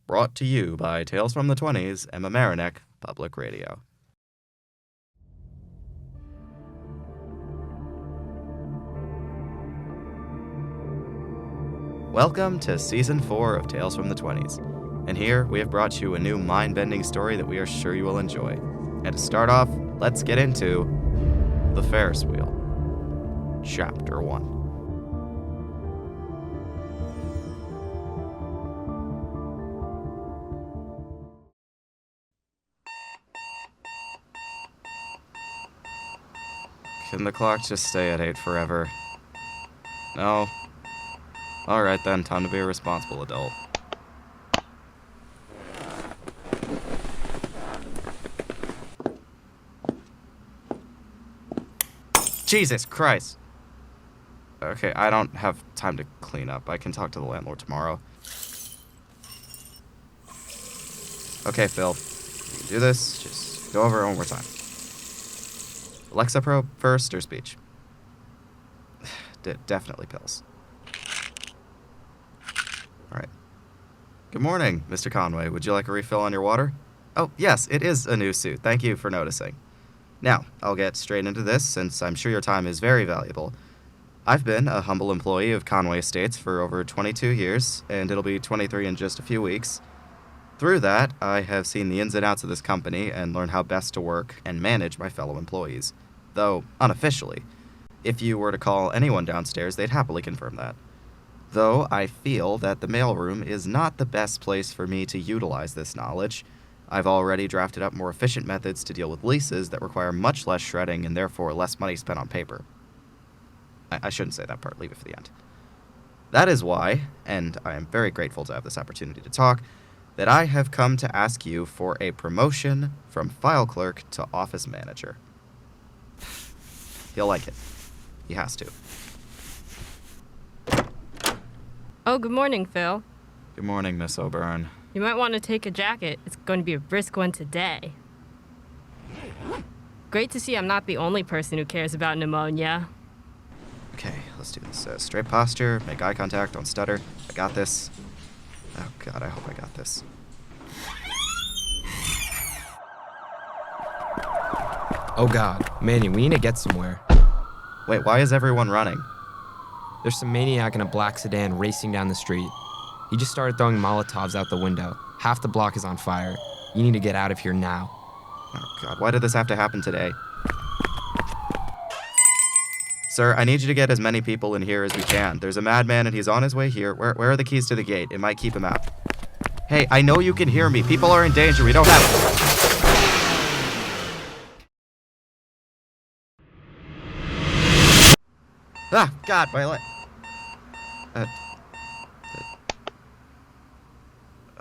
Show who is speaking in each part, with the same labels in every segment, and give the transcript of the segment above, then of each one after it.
Speaker 1: Brought to you by Tales from the 20s, Emma Marinek, Public Radio. Welcome to Season 4 of Tales from the 20s, and here we have brought you a new mind-bending story that we are sure you will enjoy. And to start off, let's get into The Ferris Wheel, Chapter 1. Can the clock just stay at 8 forever? No? Alright then, time to be a responsible adult. Jesus Christ! Okay, I don't have time to clean up. I can talk to the landlord tomorrow. Okay, Phil. You can do this. Just go over it one more time. Alexa Pro, first or speech? Definitely pills. Alright. Good morning, Mr. Conway. Would you like a refill on your water? Oh, yes, it is a new suit. Thank you for noticing. Now, I'll get straight into this, since I'm sure your time is very valuable. I've been a humble employee of Conway Estates for over 22 years, and it'll be 23 in just a few weeks. Through that, I have seen the ins and outs of this company and learned how best to work and manage my fellow employees. Though, unofficially. If you were to call anyone downstairs, they'd happily confirm that. Though I feel that the mailroom is not the best place for me to utilize this knowledge. I've already drafted up more efficient methods to deal with leases that require much less shredding and therefore less money spent on paper. I shouldn't say that part, leave it for the end. That is why, and I am very grateful to have this opportunity to talk, that I have come to ask you for a promotion from file clerk to office manager. He'll like it. He has to.
Speaker 2: Oh, good morning, Phil.
Speaker 1: Good morning, Miss O'Byrne.
Speaker 2: You might want to take a jacket. It's going to be a brisk one today. Great to see I'm not the only person who cares about pneumonia.
Speaker 1: Okay, let's do this. Straight posture, make eye contact, don't stutter. I got this. Oh, God, I hope I got this.
Speaker 3: Oh God, Manny, we need to get somewhere.
Speaker 1: Wait, why is everyone running?
Speaker 3: There's some maniac in a black sedan racing down the street. He just started throwing Molotovs out the window. Half the block is on fire. You need to get out of here now.
Speaker 1: Oh, God, why did this have to happen today? Sir, I need you to get as many people in here as we can. There's a madman and he's on his way here. Where are the keys to the gate? It might keep him out. Hey, I know you can hear me. People are in danger. We don't have... Ah, God, my leg.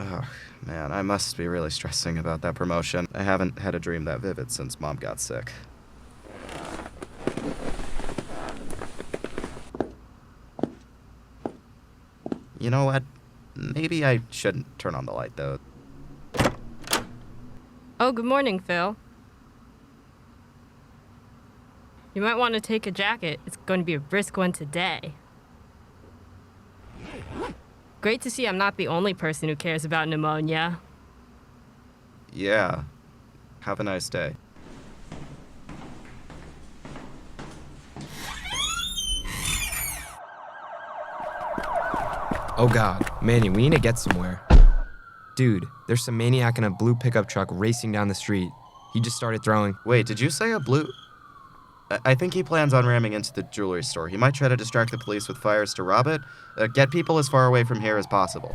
Speaker 1: Oh, man, I must be really stressing about that promotion. I haven't had a dream that vivid since Mom got sick. You know what? Maybe I shouldn't turn on the light, though.
Speaker 2: Oh, good morning, Phil. You might want to take a jacket. It's going to be a brisk one today. Great to see I'm not the only person who cares about pneumonia.
Speaker 1: Yeah. Have a nice day.
Speaker 3: Oh God, Manny, we need to get somewhere. Dude, there's some maniac in a blue pickup truck racing down the street. He just started throwing...
Speaker 1: Wait, did you say a blue... I think he plans on ramming into the jewelry store. He might try to distract the police with fires to rob it. Get people as far away from here as possible.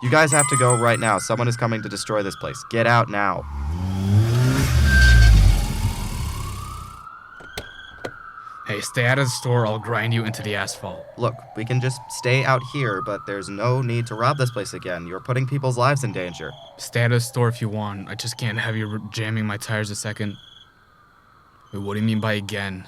Speaker 1: You guys have to go right now. Someone is coming to destroy this place. Get out now.
Speaker 4: Hey, stay out of the store. I'll grind you into the asphalt.
Speaker 1: Look, we can just stay out here, but there's no need to rob this place again. You're putting people's lives in danger.
Speaker 4: Stay out of the store if you want. I just can't have you jamming my tires a second. Wait, what do you mean by again?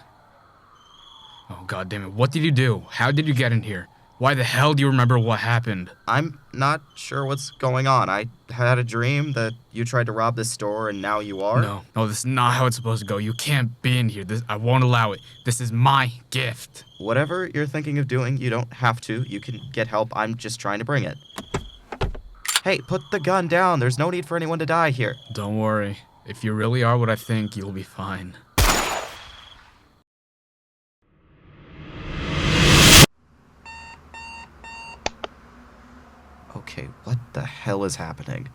Speaker 4: Oh, God damn it. What did you do? How did you get in here? Why the hell do you remember what happened?
Speaker 1: I'm not sure what's going on. I had a dream that you tried to rob this store and now you are.
Speaker 4: No, this is not how it's supposed to go. You can't be in here. I won't allow it. This is my gift.
Speaker 1: Whatever you're thinking of doing, you don't have to. You can get help. I'm just trying to bring it. Hey, put the gun down. There's no need for anyone to die here.
Speaker 4: Don't worry. If you really are what I think, you'll be fine.
Speaker 1: Okay, what the hell is happening?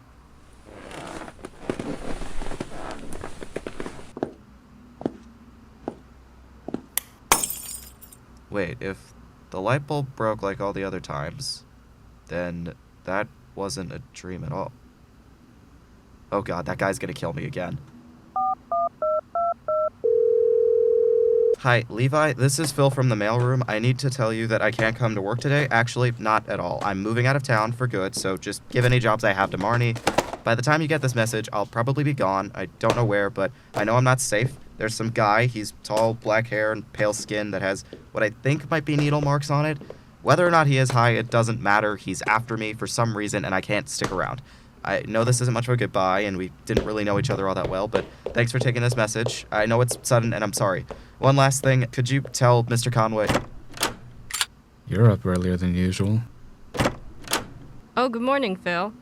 Speaker 1: Wait, if the light bulb broke like all the other times, then that wasn't a dream at all. Oh god, that guy's gonna kill me again. Hi, Levi, this is Phil from the mailroom. I need to tell you that I can't come to work today. Actually, not at all. I'm moving out of town for good, so just give any jobs I have to Marnie. By the time you get this message, I'll probably be gone. I don't know where, but I know I'm not safe. There's some guy, he's tall, black hair, and pale skin that has what I think might be needle marks on it. Whether or not he is high, it doesn't matter. He's after me for some reason, and I can't stick around. I know this isn't much of a goodbye, and we didn't really know each other all that well, but thanks for taking this message. I know it's sudden, and I'm sorry. One last thing, could you tell Mr. Conway...
Speaker 4: You're up earlier than usual.
Speaker 2: Oh, good morning, Phil.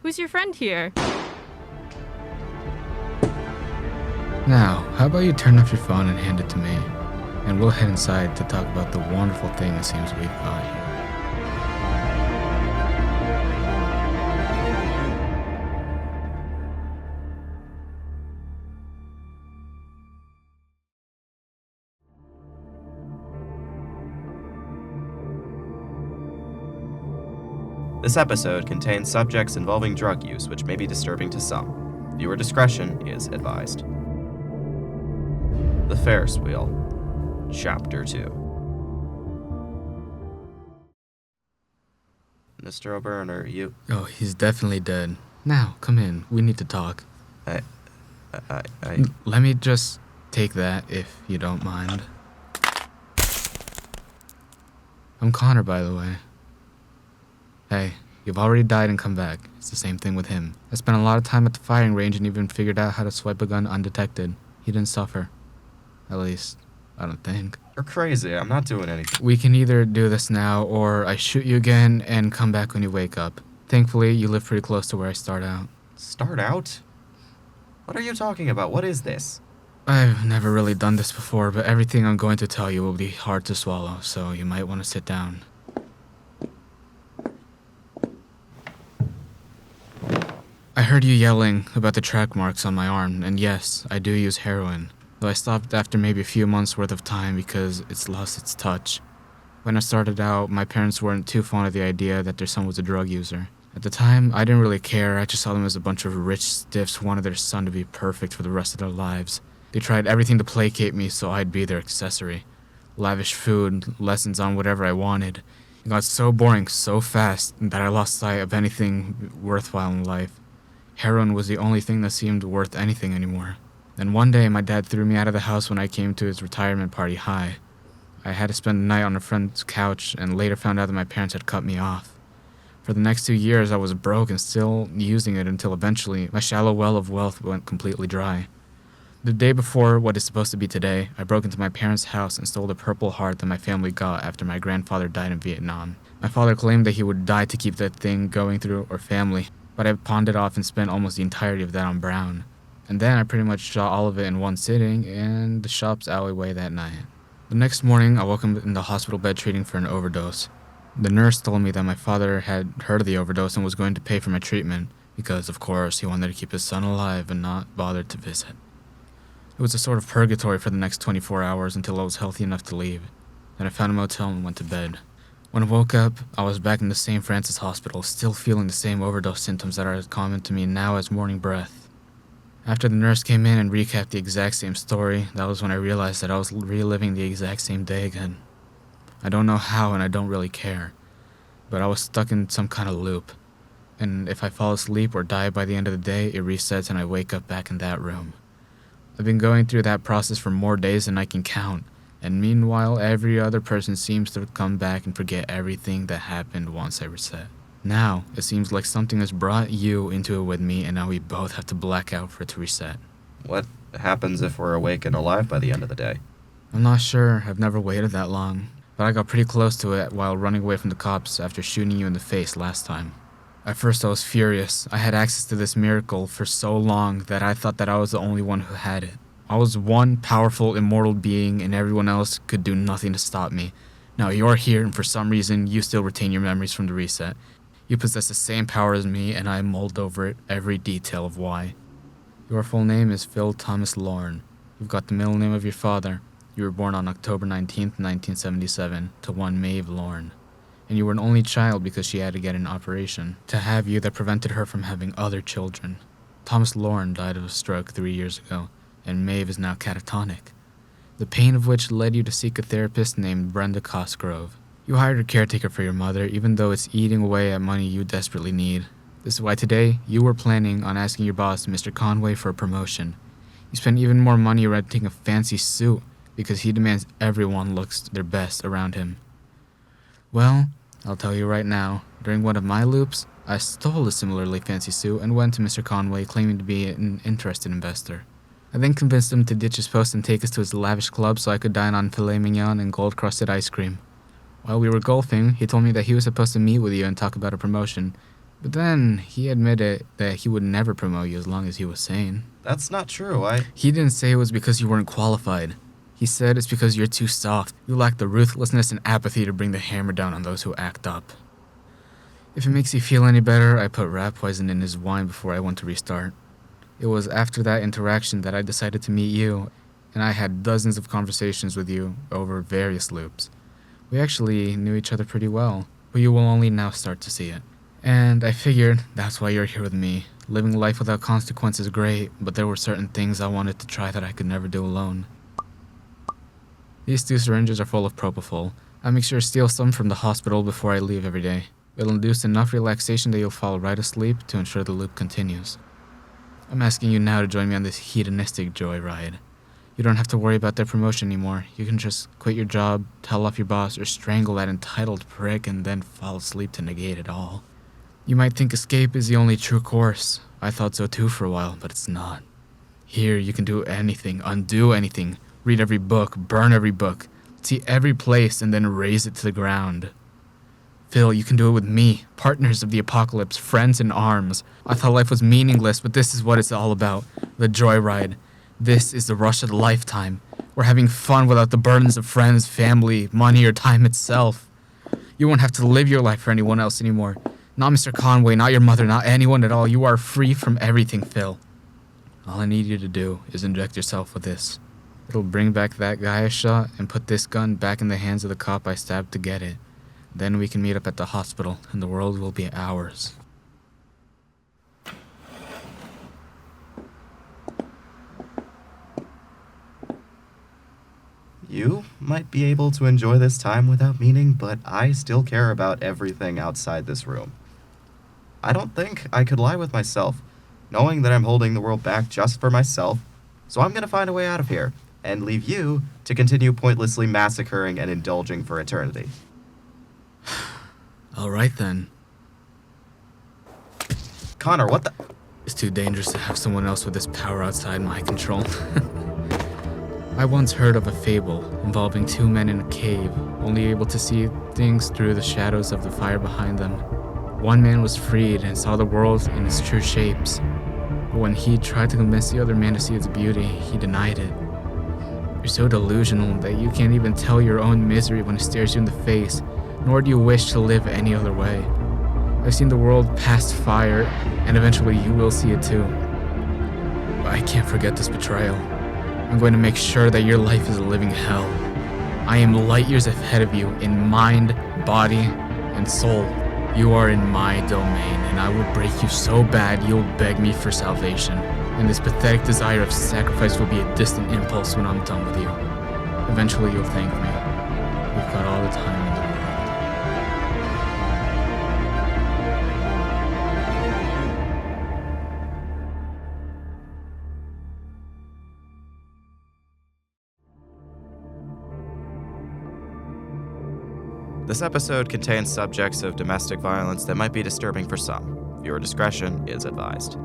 Speaker 2: Who's your friend here?
Speaker 4: Now, how about you turn off your phone and hand it to me? And we'll head inside to talk about the wonderful thing it seems we've got here.
Speaker 1: This episode contains subjects involving drug use, which may be disturbing to some. Viewer discretion is advised. The Ferris Wheel, Chapter 2. Mr. O'Byrne, are you...
Speaker 4: Oh, he's definitely dead. Now, come in. We need to talk. Let me just take that, if you don't mind. I'm Connor, by the way. Hey, you've already died and come back. It's the same thing with him. I spent a lot of time at the firing range and even figured out how to swipe a gun undetected. He didn't suffer. At least, I don't think.
Speaker 1: You're crazy. I'm not doing anything.
Speaker 4: We can either do this now, or I shoot you again and come back when you wake up. Thankfully, you live pretty close to where I start out.
Speaker 1: Start out? What are you talking about? What is this?
Speaker 4: I've never really done this before, but everything I'm going to tell you will be hard to swallow, so you might want to sit down. I heard you yelling about the track marks on my arm, and yes, I do use heroin, though I stopped after maybe a few months worth of time because it's lost its touch. When I started out, my parents weren't too fond of the idea that their son was a drug user. At the time, I didn't really care. I just saw them as a bunch of rich stiffs who wanted their son to be perfect for the rest of their lives. They tried everything to placate me so I'd be their accessory. Lavish food, lessons on whatever I wanted. It got so boring so fast that I lost sight of anything worthwhile in life. Heroin was the only thing that seemed worth anything anymore. Then one day, my dad threw me out of the house when I came to his retirement party high. I had to spend the night on a friend's couch and later found out that my parents had cut me off. For the next 2 years, I was broke and still using it until eventually my shallow well of wealth went completely dry. The day before what is supposed to be today, I broke into my parents' house and stole the Purple Heart that my family got after my grandfather died in Vietnam. My father claimed that he would die to keep that thing going through our family, but I pawned it off and spent almost the entirety of that on Brown. And then I pretty much shot all of it in one sitting in the shop's alleyway that night. The next morning, I woke up in the hospital bed treating for an overdose. The nurse told me that my father had heard of the overdose and was going to pay for my treatment because, of course, he wanted to keep his son alive and not bothered to visit. It was a sort of purgatory for the next 24 hours until I was healthy enough to leave. Then I found a motel and went to bed. When I woke up, I was back in the St. Francis Hospital, still feeling the same overdose symptoms that are as common to me now as morning breath. After the nurse came in and recapped the exact same story, that was when I realized that I was reliving the exact same day again. I don't know how and I don't really care, but I was stuck in some kind of loop. And if I fall asleep or die by the end of the day, it resets and I wake up back in that room. I've been going through that process for more days than I can count. And meanwhile, every other person seems to come back and forget everything that happened once I reset. Now, it seems like something has brought you into it with me, and now we both have to black out for it to reset.
Speaker 1: What happens if we're awake and alive by the end of the day?
Speaker 4: I'm not sure. I've never waited that long. But I got pretty close to it while running away from the cops after shooting you in the face last time. At first I was furious. I had access to this miracle for so long that I thought that I was the only one who had it. I was one powerful, immortal being, and everyone else could do nothing to stop me. Now you're here, and for some reason, you still retain your memories from the reset. You possess the same power as me, and I mulled over it, every detail of why. Your full name is Phil Thomas Lorne. You've got the middle name of your father. You were born on October 19th, 1977, to one Maeve Lorne. And you were an only child because she had to get an operation to have you that prevented her from having other children. Thomas Lorne died of a stroke 3 years ago, and Maeve is now catatonic, the pain of which led you to seek a therapist named Brenda Cosgrove. You hired a caretaker for your mother, even though it's eating away at money you desperately need. This is why today, you were planning on asking your boss, Mr. Conway, for a promotion. You spent even more money renting a fancy suit because he demands everyone looks their best around him. Well, I'll tell you right now, during one of my loops, I stole a similarly fancy suit and went to Mr. Conway claiming to be an interested investor. I then convinced him to ditch his post and take us to his lavish club so I could dine on filet mignon and gold-crusted ice cream. While we were golfing, he told me that he was supposed to meet with you and talk about a promotion, but then he admitted that he would never promote you as long as he was sane.
Speaker 1: That's not true.
Speaker 4: He didn't say it was because you weren't qualified. He said it's because you're too soft. You lack the ruthlessness and apathy to bring the hammer down on those who act up. If it makes you feel any better, I put rat poison in his wine before I went to restart. It was after that interaction that I decided to meet you, and I had dozens of conversations with you over various loops. We actually knew each other pretty well, but you will only now start to see it. And I figured that's why you're here with me. Living life without consequence is great, but there were certain things I wanted to try that I could never do alone. These 2 syringes are full of propofol. I make sure to steal some from the hospital before I leave every day. It'll induce enough relaxation that you'll fall right asleep to ensure the loop continues. I'm asking you now to join me on this hedonistic joyride. You don't have to worry about their promotion anymore. You can just quit your job, tell off your boss, or strangle that entitled prick and then fall asleep to negate it all. You might think escape is the only true course. I thought so too for a while, but it's not. Here you can do anything, undo anything, read every book, burn every book, see every place, and then raze it to the ground. Phil, you can do it with me, partners of the apocalypse, friends in arms. I thought life was meaningless, but this is what it's all about. The joyride. This is the rush of the lifetime. We're having fun without the burdens of friends, family, money, or time itself. You won't have to live your life for anyone else anymore. Not Mr. Conway, not your mother, not anyone at all. You are free from everything, Phil. All I need you to do is inject yourself with this. It'll bring back that guy I shot and put this gun back in the hands of the cop I stabbed to get it. Then we can meet up at the hospital, and the world will be ours.
Speaker 1: You might be able to enjoy this time without meaning, but I still care about everything outside this room. I don't think I could lie with myself, knowing that I'm holding the world back just for myself, so I'm gonna find a way out of here, and leave you to continue pointlessly massacring and indulging for eternity.
Speaker 4: All right then.
Speaker 1: Connor, what the...
Speaker 4: It's too dangerous to have someone else with this power outside my control. I once heard of a fable involving 2 men in a cave, only able to see things through the shadows of the fire behind them. One man was freed and saw the world in its true shapes, but when he tried to convince the other man to see its beauty, he denied it. You're so delusional that you can't even tell your own misery when it stares you in the face, nor do you wish to live any other way. I've seen the world past fire, and eventually you will see it too. But I can't forget this betrayal. I'm going to make sure that your life is a living hell. I am light years ahead of you in mind, body, and soul. You are in my domain, and I will break you so bad you'll beg me for salvation. And this pathetic desire of sacrifice will be a distant impulse when I'm done with you. Eventually you'll thank me. We've got all the time in the world.
Speaker 1: This episode contains subjects of domestic violence that might be disturbing for some. Viewer discretion is advised.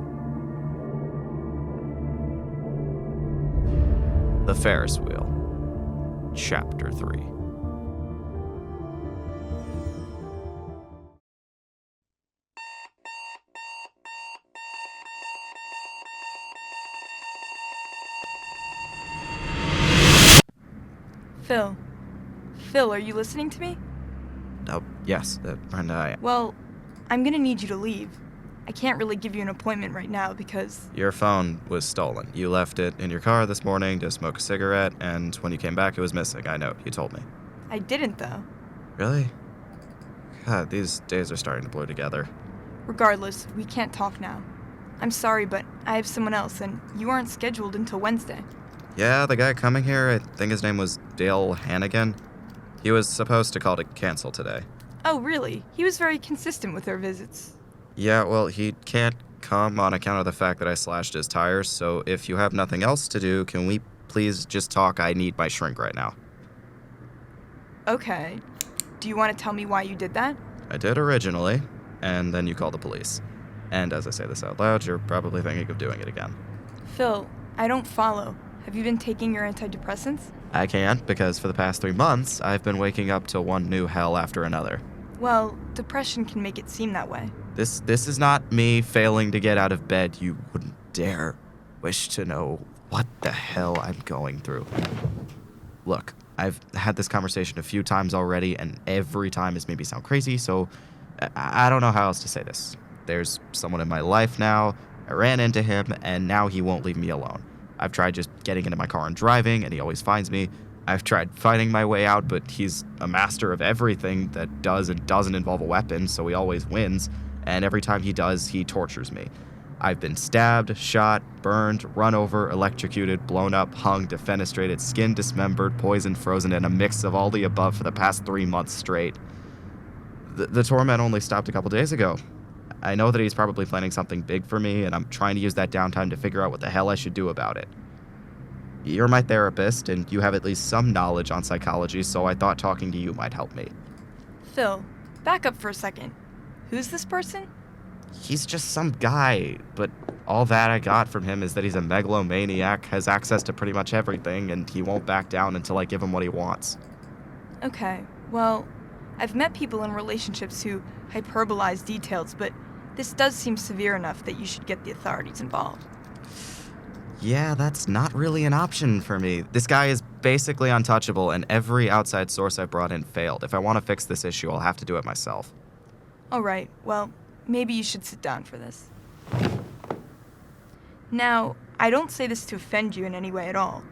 Speaker 1: The Ferris Wheel, Chapter 3.
Speaker 5: Phil. Phil, are you listening to me?
Speaker 1: Oh, yes, Brenda,
Speaker 5: Well, I'm gonna need you to leave. I can't really give you an appointment right now because...
Speaker 1: Your phone was stolen. You left it in your car this morning to smoke a cigarette, and when you came back, it was missing. I know, you told me.
Speaker 5: I didn't, though.
Speaker 1: Really? God, these days are starting to blur together.
Speaker 5: Regardless, we can't talk now. I'm sorry, but I have someone else, and you aren't scheduled until Wednesday.
Speaker 1: Yeah, the guy coming here, I think his name was Dale Hannigan. He was supposed to call to cancel today.
Speaker 5: Oh, really? He was very consistent with our visits.
Speaker 1: Yeah, well, he can't come on account of the fact that I slashed his tires, so if you have nothing else to do, can we please just talk? I need my shrink right now.
Speaker 5: Okay. Do you want to tell me why you did that?
Speaker 1: I did originally, and then you called the police. And as I say this out loud, you're probably thinking of doing it again.
Speaker 5: Phil, I don't follow. Have you been taking your antidepressants?
Speaker 1: I can't, because for the past 3 months, I've been waking up to one new hell after another.
Speaker 5: Well, depression can make it seem that way.
Speaker 1: This is not me failing to get out of bed. You wouldn't dare wish to know what the hell I'm going through. Look, I've had this conversation a few times already, and every time it's made me sound crazy, so I don't know how else to say this. There's someone in my life now. I ran into him, and now he won't leave me alone. I've tried just getting into my car and driving, and he always finds me. I've tried fighting my way out, but he's a master of everything that does and doesn't involve a weapon, so he always wins. And every time he does, he tortures me. I've been stabbed, shot, burned, run over, electrocuted, blown up, hung, defenestrated, skin dismembered, poisoned, frozen, and a mix of all the above for the past 3 months straight. The torment only stopped a couple days ago. I know that he's probably planning something big for me, and I'm trying to use that downtime to figure out what the hell I should do about it. You're my therapist, and you have at least some knowledge on psychology, so I thought talking to you might help me.
Speaker 5: Phil, back up for a second. Who's this person?
Speaker 1: He's just some guy, but all that I got from him is that he's a megalomaniac, has access to pretty much everything, and he won't back down until I give him what he wants.
Speaker 5: Okay, well, I've met people in relationships who hyperbolize details, but this does seem severe enough that you should get the authorities involved.
Speaker 1: Yeah, that's not really an option for me. This guy is basically untouchable, and every outside source I brought in failed. If I want to fix this issue, I'll have to do it myself.
Speaker 5: Alright, well, maybe you should sit down for this. Now, I don't say this to offend you in any way at all,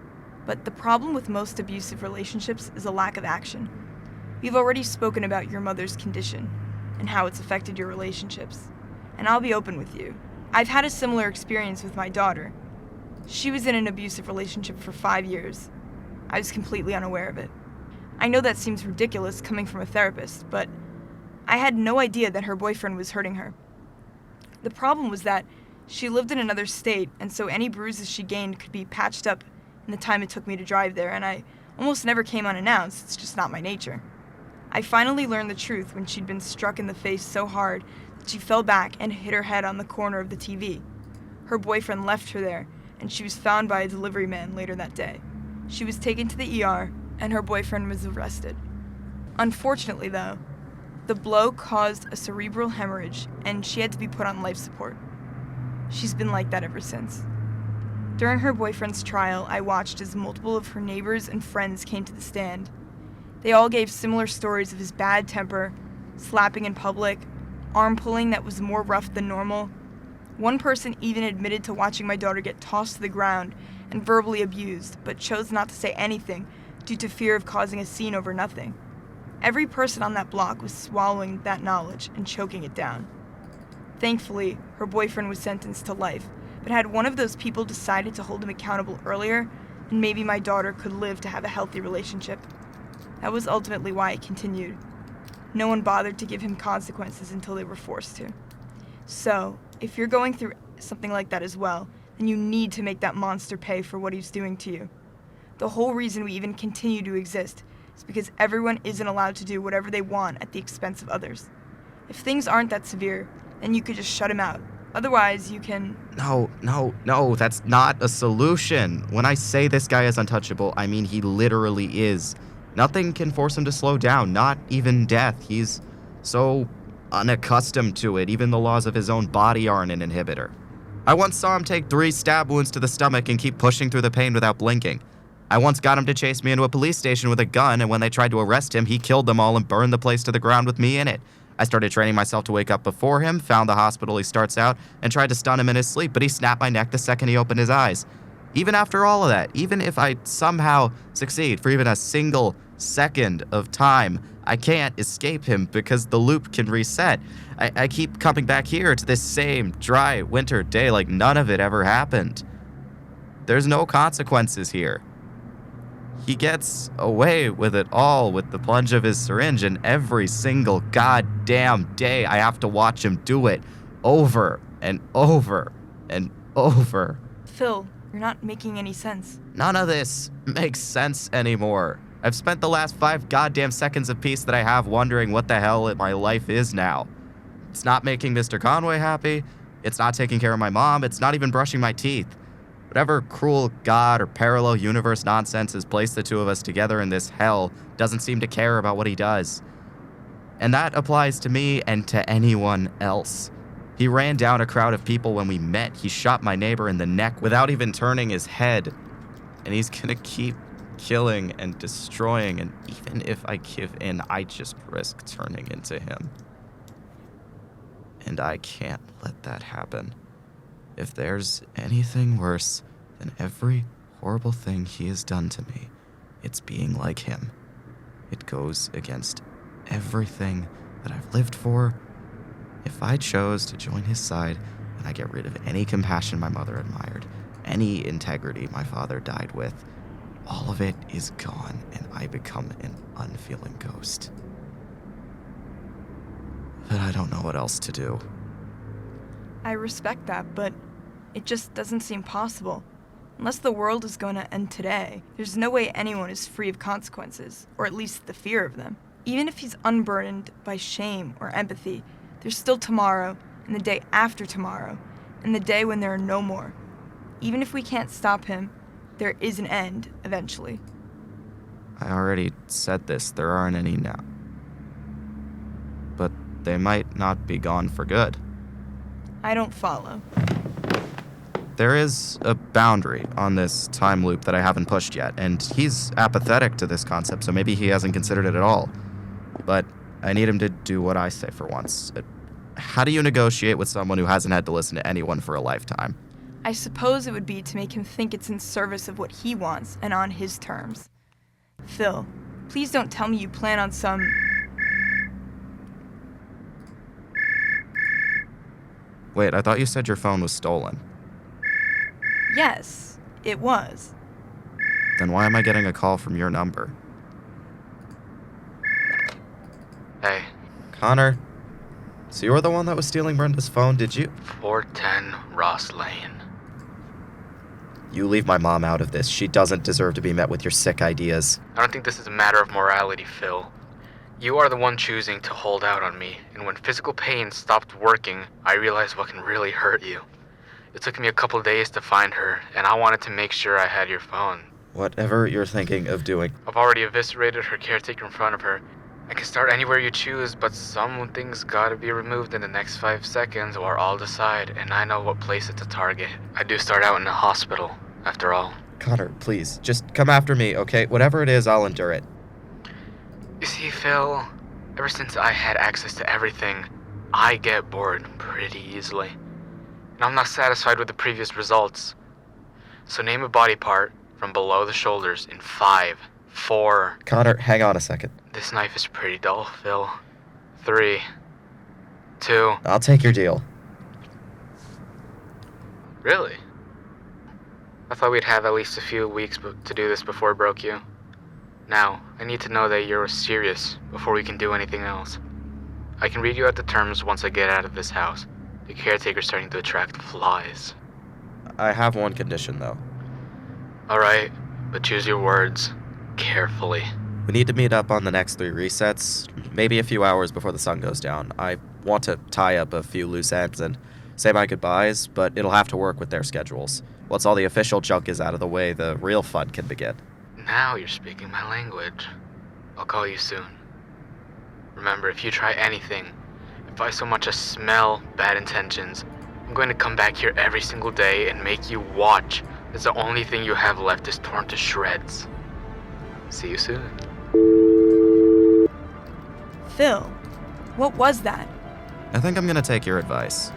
Speaker 5: but the problem with most abusive relationships is a lack of action. We've already spoken about your mother's condition and how it's affected your relationships. And I'll be open with you. I've had a similar experience with my daughter. She was in an abusive relationship for 5 years. I was completely unaware of it. I know that seems ridiculous coming from a therapist, but I had no idea that her boyfriend was hurting her. The problem was that she lived in another state, and so any bruises she gained could be patched up in the time it took me to drive there, and I almost never came unannounced. It's just not my nature. I finally learned the truth when she'd been struck in the face so hard that she fell back and hit her head on the corner of the TV. Her boyfriend left her there, and she was found by a delivery man later that day. She was taken to the ER, and her boyfriend was arrested. Unfortunately, though, the blow caused a cerebral hemorrhage, and she had to be put on life support. She's been like that ever since. During her boyfriend's trial, I watched as multiple of her neighbors and friends came to the stand. They all gave similar stories of his bad temper, slapping in public, arm pulling that was more rough than normal. One person even admitted to watching my daughter get tossed to the ground and verbally abused, but chose not to say anything due to fear of causing a scene over nothing. Every person on that block was swallowing that knowledge and choking it down. Thankfully, her boyfriend was sentenced to life, but had one of those people decided to hold him accountable earlier, then maybe my daughter could live to have a healthy relationship. That was ultimately why it continued. No one bothered to give him consequences until they were forced to. So, if you're going through something like that as well, then you need to make that monster pay for what he's doing to you. The whole reason we even continue to exist is because everyone isn't allowed to do whatever they want at the expense of others. If things aren't that severe, then you could just shut him out. Otherwise, you can...
Speaker 1: No, that's not a solution. When I say this guy is untouchable, I mean he literally is. Nothing can force him to slow down, not even death. He's so unaccustomed to it. Even the laws of his own body aren't an inhibitor. I once saw him take 3 stab wounds to the stomach and keep pushing through the pain without blinking. I once got him to chase me into a police station with a gun, and when they tried to arrest him, he killed them all and burned the place to the ground with me in it. I started training myself to wake up before him, found the hospital he starts out, and tried to stun him in his sleep, but he snapped my neck the second he opened his eyes. Even after all of that, even if I somehow succeed for even a single second of time, I can't escape him because the loop can reset. I keep coming back here to this same dry winter day like none of it ever happened. There's no consequences here. He gets away with it all with the plunge of his syringe, and every single goddamn day I have to watch him do it over and over and over.
Speaker 5: Phil, you're not making any sense.
Speaker 1: None of this makes sense anymore. I've spent the last 5 goddamn seconds of peace that I have wondering what the hell my life is now. It's not making Mr. Conway happy. It's not taking care of my mom. It's not even brushing my teeth. Whatever cruel god or parallel universe nonsense has placed the two of us together in this hell doesn't seem to care about what he does. And that applies to me and to anyone else. He ran down a crowd of people when we met. He shot my neighbor in the neck without even turning his head. And he's gonna keep killing and destroying, and even if I give in, I just risk turning into him. And I can't let that happen. If there's anything worse than every horrible thing he has done to me, it's being like him. It goes against everything that I've lived for. If I chose to join his side, and I get rid of any compassion my mother admired, any integrity my father died with, all of it is gone, and I become an unfeeling ghost. But I don't know what else to do.
Speaker 5: I respect that, but it just doesn't seem possible. Unless the world is going to end today, there's no way anyone is free of consequences, or at least the fear of them. Even if he's unburdened by shame or empathy, there's still tomorrow, and the day after tomorrow, and the day when there are no more. Even if we can't stop him, there is an end eventually.
Speaker 1: I already said this, there aren't any now. But they might not be gone for good.
Speaker 5: I don't follow.
Speaker 1: There is a boundary on this time loop that I haven't pushed yet, and he's apathetic to this concept, so maybe he hasn't considered it at all. But I need him to do what I say for once. How do you negotiate with someone who hasn't had to listen to anyone for a lifetime?
Speaker 5: I suppose it would be to make him think it's in service of what he wants and on his terms. Phil, please don't tell me you plan on some...
Speaker 1: Wait, I thought you said your phone was stolen.
Speaker 5: Yes, it was.
Speaker 1: Then why am I getting a call from your number?
Speaker 6: Hey,
Speaker 1: Connor? So you were the one that was stealing Brenda's phone, did you?
Speaker 6: 410 Ross Lane.
Speaker 1: You leave my mom out of this. She doesn't deserve to be met with your sick ideas.
Speaker 6: I don't think this is a matter of morality, Phil. You are the one choosing to hold out on me, and when physical pain stopped working, I realized what can really hurt you. It took me a couple days to find her, and I wanted to make sure I had your phone.
Speaker 1: Whatever you're thinking of doing.
Speaker 6: I've already eviscerated her caretaker in front of her. I can start anywhere you choose, but some things gotta be removed in the next 5 seconds or I'll decide, and I know what place to target. I do start out in a hospital, after all.
Speaker 1: Connor, please, just come after me, okay? Whatever it is, I'll endure it.
Speaker 6: You see, Phil, ever since I had access to everything, I get bored pretty easily. And I'm not satisfied with the previous results. So name a body part from below the shoulders in 5, 4...
Speaker 1: Connor, hang on a second.
Speaker 6: This knife is pretty dull, Phil. 3, 2...
Speaker 1: I'll take your deal.
Speaker 6: Really? I thought we'd have at least a few weeks to do this before it broke you. Now, I need to know that you're serious before we can do anything else. I can read you out the terms once I get out of this house. The caretaker's starting to attract flies.
Speaker 1: I have one condition, though.
Speaker 6: Alright, but choose your words carefully.
Speaker 1: We need to meet up on the next 3 resets, maybe a few hours before the sun goes down. I want to tie up a few loose ends and say my goodbyes, but it'll have to work with their schedules. Once all the official junk is out of the way, the real fun can begin.
Speaker 6: Now you're speaking my language. I'll call you soon. Remember, if you try anything, if I so much as smell bad intentions, I'm going to come back here every single day and make you watch It's the only thing you have left is torn to shreds. See you soon.
Speaker 5: Phil, what was that?
Speaker 1: I think I'm gonna take your advice.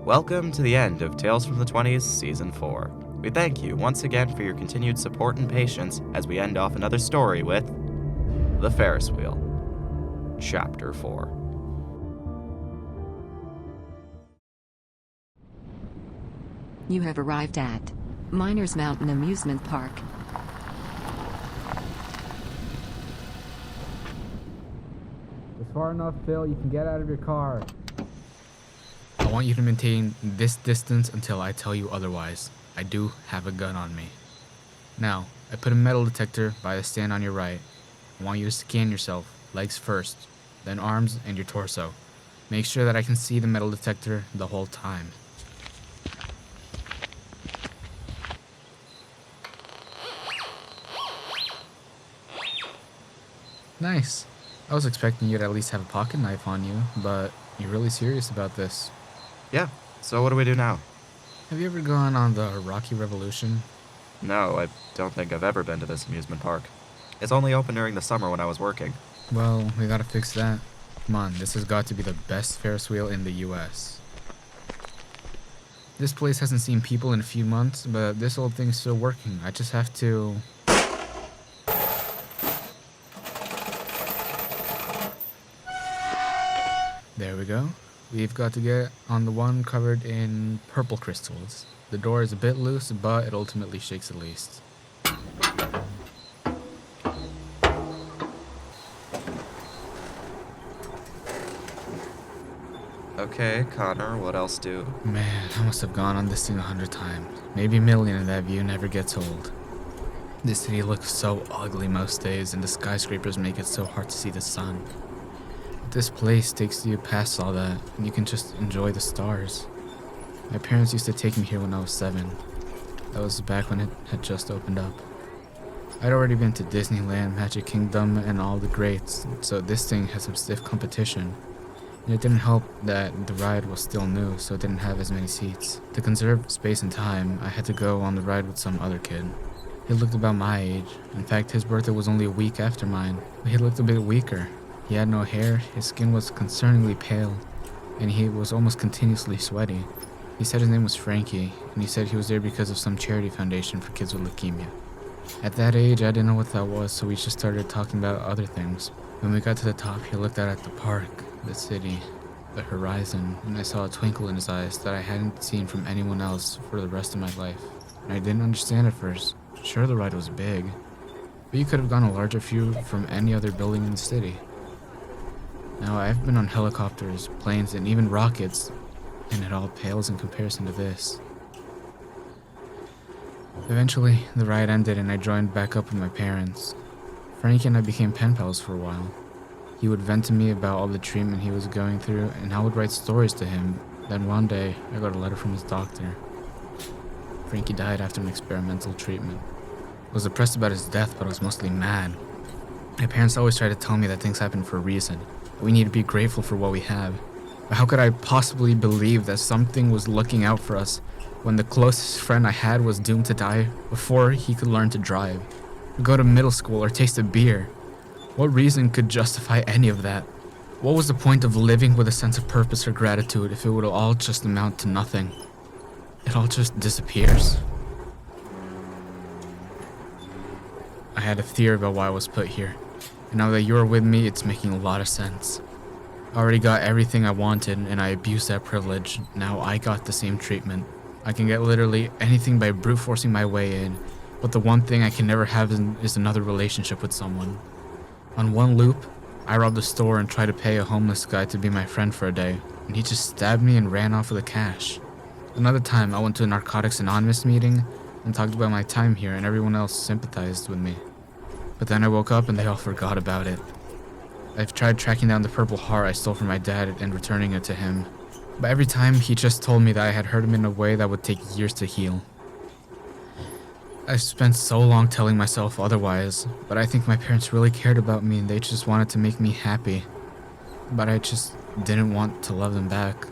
Speaker 1: Welcome to the end of Tales from the 20s Season 4. We thank you once again for your continued support and patience as we end off another story with The Ferris Wheel, Chapter 4.
Speaker 7: You have arrived at Miners Mountain Amusement Park.
Speaker 4: It's far enough, Phil. You can get out of your car. I want you to maintain this distance until I tell you otherwise. I do have a gun on me. Now, I put a metal detector by the stand on your right. I want you to scan yourself, legs first, then arms and your torso. Make sure that I can see the metal detector the whole time. Nice. I was expecting you to at least have a pocket knife on you, but you're really serious about this.
Speaker 1: Yeah, so what do we do now?
Speaker 4: Have you ever gone on the Rocky Revolution?
Speaker 1: No, I don't think I've ever been to this amusement park. It's only open during the summer when I was working.
Speaker 4: Well, we gotta fix that. Come on, this has got to be the best Ferris wheel in the US. This place hasn't seen people in a few months, but this old thing's still working. I just have to... There we go. We've got to get on the one covered in purple crystals. The door is a bit loose, but it ultimately shakes at least.
Speaker 1: Okay, Connor, what else do?
Speaker 4: Man, I must have gone on this thing 100 times. Maybe a million, and that view never gets old. This city looks so ugly most days, and the skyscrapers make it so hard to see the sun. But this place takes you past all that, and you can just enjoy the stars. My parents used to take me here when I was 7. That was back when it had just opened up. I'd already been to Disneyland, Magic Kingdom, and all the greats, so this thing had some stiff competition. And it didn't help that the ride was still new, so it didn't have as many seats. To conserve space and time, I had to go on the ride with some other kid. He looked about my age. In fact, his birthday was only a week after mine, but he looked a bit weaker. He had no hair, his skin was concerningly pale, and he was almost continuously sweaty. He said his name was Frankie, and he said he was there because of some charity foundation for kids with leukemia. At that age, I didn't know what that was, so we just started talking about other things. When we got to the top, he looked out at the park, the city, the horizon, and I saw a twinkle in his eyes that I hadn't seen from anyone else for the rest of my life. And I didn't understand at first. Sure, the ride was big, but you could have gotten a larger view from any other building in the city. Now, I've been on helicopters, planes, and even rockets, and it all pales in comparison to this. Eventually, the ride ended and I joined back up with my parents. Frankie and I became pen pals for a while. He would vent to me about all the treatment he was going through, and I would write stories to him. Then one day, I got a letter from his doctor. Frankie died after an experimental treatment. I was depressed about his death, but I was mostly mad. My parents always tried to tell me that things happen for a reason, that we need to be grateful for what we have. But how could I possibly believe that something was looking out for us when the closest friend I had was doomed to die before he could learn to drive, or go to middle school, or taste a beer? What reason could justify any of that? What was the point of living with a sense of purpose or gratitude if it would all just amount to nothing? It all just disappears. I had a theory about why I was put here, and now that you're with me, it's making a lot of sense. I already got everything I wanted, and I abused that privilege. Now I got the same treatment. I can get literally anything by brute forcing my way in, but the one thing I can never have is another relationship with someone. On one loop, I robbed a store and tried to pay a homeless guy to be my friend for a day, and he just stabbed me and ran off with the cash. Another time, I went to a Narcotics Anonymous meeting and talked about my time here, and everyone else sympathized with me. But then I woke up and they all forgot about it. I've tried tracking down the purple heart I stole from my dad and returning it to him, but every time he just told me that I had hurt him in a way that would take years to heal. I spent so long telling myself otherwise, but I think my parents really cared about me and they just wanted to make me happy. But I just didn't want to love them back.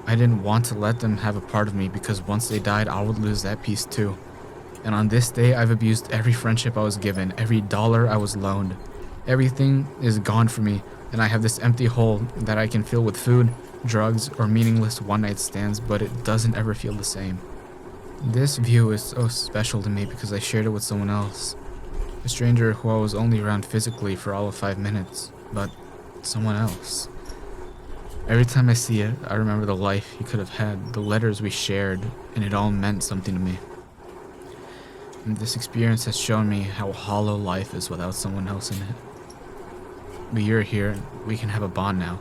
Speaker 4: I didn't want to let them have a part of me because once they died, I would lose that piece too. And on this day, I've abused every friendship I was given, every dollar I was loaned. Everything is gone from me, and I have this empty hole that I can fill with food, drugs, or meaningless one-night stands, but it doesn't ever feel the same. This view is so special to me because I shared it with someone else. A stranger who I was only around physically for all of 5 minutes, but someone else. Every time I see it, I remember the life he could have had, the letters we shared, and it all meant something to me. And this experience has shown me how hollow life is without someone else in it. But you're here, and we can have a bond now.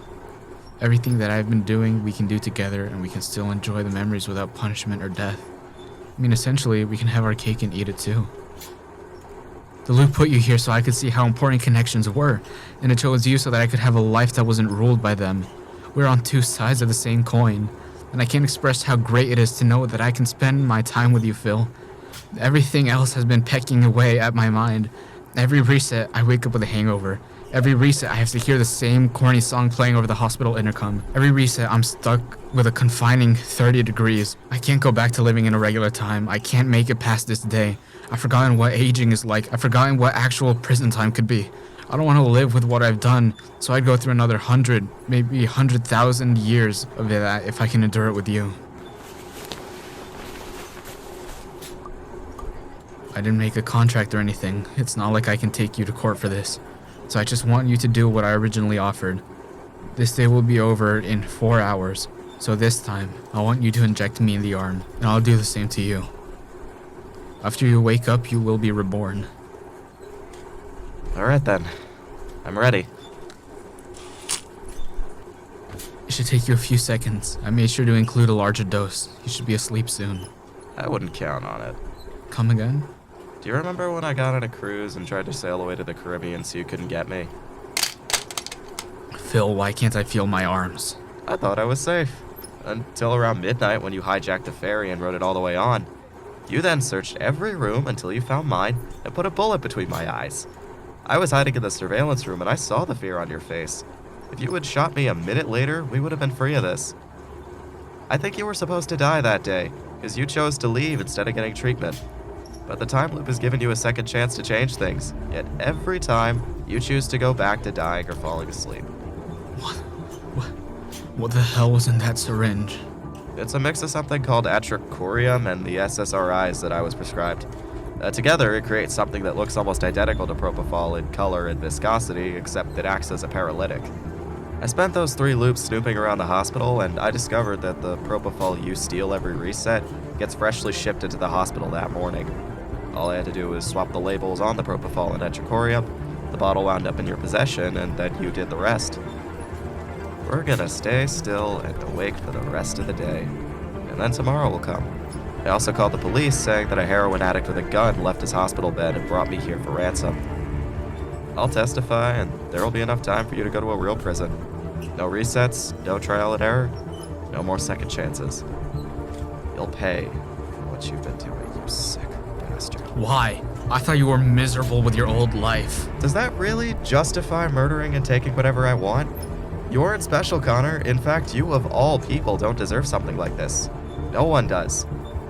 Speaker 4: Everything that I've been doing, we can do together, and we can still enjoy the memories without punishment or death. I mean, essentially, we can have our cake and eat it too. The loop put you here so I could see how important connections were, and it chose you so that I could have a life that wasn't ruled by them. We're on two sides of the same coin, and I can't express how great it is to know that I can spend my time with you, Phil. Everything else has been pecking away at my mind. Every reset, I wake up with a hangover. Every reset, I have to hear the same corny song playing over the hospital intercom. Every reset, I'm stuck with a confining 30 degrees. I can't go back to living in a regular time. I can't make it past this day. I've forgotten what aging is like. I've forgotten what actual prison time could be. I don't want to live with what I've done, so I'd go through another 100, maybe 100,000 years of that if I can endure it with you. I didn't make a contract or anything. It's not like I can take you to court for this. So I just want you to do what I originally offered. This day will be over in 4 hours, so this time, I want you to inject me in the arm, and I'll do the same to you. After you wake up, you will be reborn.
Speaker 1: Alright then. I'm ready.
Speaker 4: It should take you a few seconds. I made sure to include a larger dose. You should be asleep soon.
Speaker 1: I wouldn't count on it.
Speaker 4: Come again?
Speaker 1: Do you remember when I got on a cruise and tried to sail away to the Caribbean so you couldn't get me?
Speaker 4: Phil, why can't I feel my arms?
Speaker 1: I thought I was safe. Until around midnight when you hijacked the ferry and rode it all the way on. You then searched every room until you found mine and put a bullet between my eyes. I was hiding in the surveillance room and I saw the fear on your face. If you had shot me a minute later, we would have been free of this. I think you were supposed to die that day, because you chose to leave instead of getting treatment. But the time loop has given you a second chance to change things, yet every time, you choose to go back to dying or falling asleep.
Speaker 4: What the hell was in that syringe?
Speaker 1: It's a mix of something called atracorium and the SSRIs that I was prescribed. Together, it creates something that looks almost identical to propofol in color and viscosity, except it acts as a paralytic. I spent those 3 loops snooping around the hospital, and I discovered that the propofol you steal every reset gets freshly shipped into the hospital that morning. All I had to do was swap the labels on the propofol and atracorium, the bottle wound up in your possession, and then you did the rest. We're gonna stay still and awake for the rest of the day, and then tomorrow will come. I also called the police saying that a heroin addict with a gun left his hospital bed and brought me here for ransom. I'll testify, and there will be enough time for you to go to a real prison. No resets, no trial and error, no more second chances. You'll pay for what you've been doing, you sick bastard.
Speaker 4: Why? I thought you were miserable with your old life.
Speaker 1: Does that really justify murdering and taking whatever I want? You aren't special, Connor. In fact, you of all people don't deserve something like this. No one does.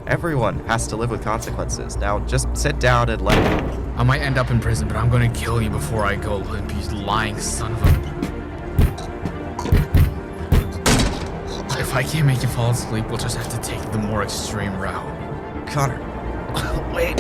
Speaker 1: Everyone has to live with consequences. Now, just sit down and let me.
Speaker 4: I might end up in prison, but I'm gonna kill you before I go, limp, you lying son of a... If I can't make you fall asleep, we'll just have to take the more extreme route.
Speaker 1: Connor, wait.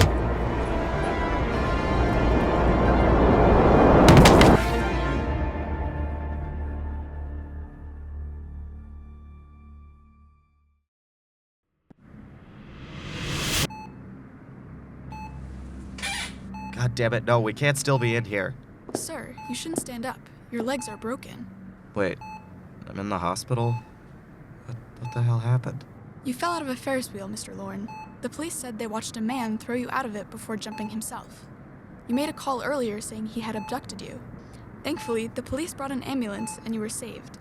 Speaker 1: God damn it, no, we can't still be in here.
Speaker 8: Sir, you shouldn't stand up. Your legs are broken.
Speaker 1: Wait, I'm in the hospital? What the hell happened?
Speaker 8: You fell out of a Ferris wheel, Mr. Lorne. The police said they watched a man throw you out of it before jumping himself. You made a call earlier saying he had abducted you. Thankfully, the police brought an ambulance and you were saved.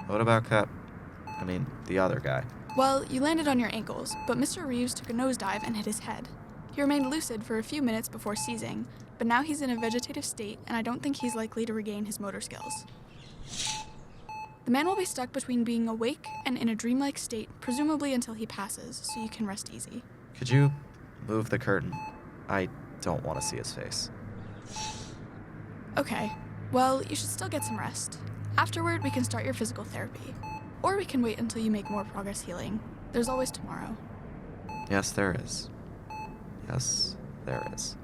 Speaker 1: What about the other guy?
Speaker 8: Well, you landed on your ankles, but Mr. Reeves took a nosedive and hit his head. He remained lucid for a few minutes before seizing, but now he's in a vegetative state, and I don't think he's likely to regain his motor skills. The man will be stuck between being awake and in a dreamlike state, presumably until he passes, so you can rest easy.
Speaker 1: Could you move the curtain? I don't want to see his face.
Speaker 8: Okay, well, you should still get some rest. Afterward, we can start your physical therapy. Or we can wait until you make more progress healing. There's always tomorrow.
Speaker 1: Yes, there is. Yes, there is.